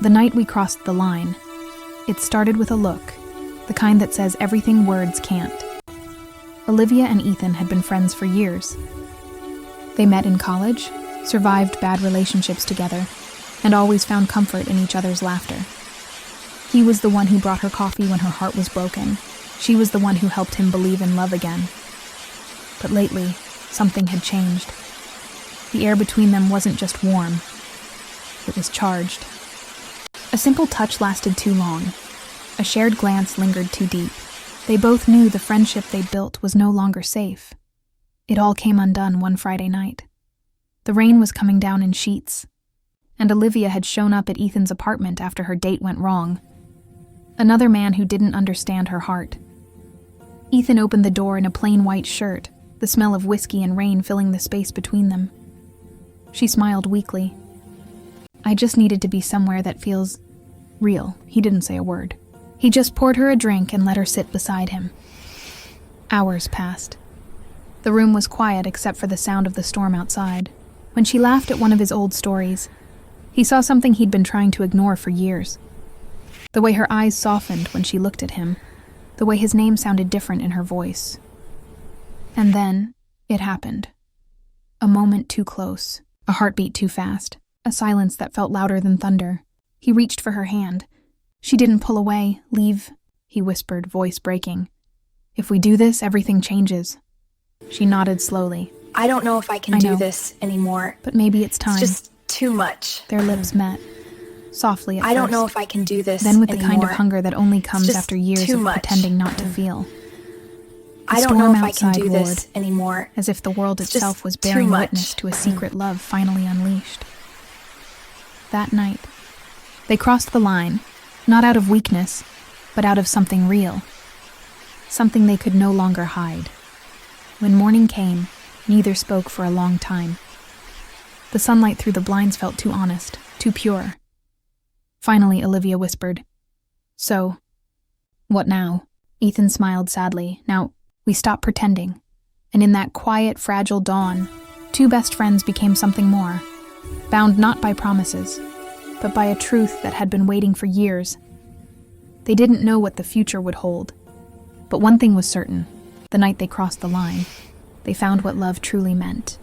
The night we crossed the line, it started with a look, the kind that says everything words can't. Olivia and Ethan had been friends for years. They met in college, survived bad relationships together, and always found comfort in each other's laughter. He was the one who brought her coffee when her heart was broken. She was the one who helped him believe in love again. But lately, something had changed. The air between them wasn't just warm. It was charged. A simple touch lasted too long. A shared glance lingered too deep. They both knew the friendship they'd built was no longer safe. It all came undone one Friday night. The rain was coming down in sheets, and Olivia had shown up at Ethan's apartment after her date went wrong. Another man who didn't understand her heart. Ethan opened the door in a plain white shirt, the smell of whiskey and rain filling the space between them. She smiled weakly. "I just needed to be somewhere that feels real." He didn't say a word. He just poured her a drink and let her sit beside him. Hours passed. The room was quiet except for the sound of the storm outside. When she laughed at one of his old stories, he saw something he'd been trying to ignore for years. The way her eyes softened when she looked at him, the way his name sounded different in her voice. And then, it happened. A moment too close, a heartbeat too fast, a silence that felt louder than thunder. He reached for her hand. She didn't pull away. "Leave," he whispered, voice breaking. "If we do this, everything changes." She nodded slowly. "I don't know if I can do this anymore. But maybe it's time. It's just too much." Their lips met, softly at "I first. don't know if I can do this Then with anymore. the kind of hunger that only comes just after years too of much. pretending not to feel. I don't know if I can do this anymore. As if the world It's itself just was too bearing much. witness to a secret love finally unleashed. That night, they crossed the line, not out of weakness, but out of something real. Something they could no longer hide. When morning came, neither spoke for a long time. The sunlight through the blinds felt too honest, too pure. Finally, Olivia whispered, "So, what now?" Ethan smiled sadly. "Now, we stopped pretending. And in that quiet, fragile dawn, two best friends became something more, bound not by promises, but by a truth that had been waiting for years. They didn't know what the future would hold. But one thing was certain. The night they crossed the line, they found what love truly meant.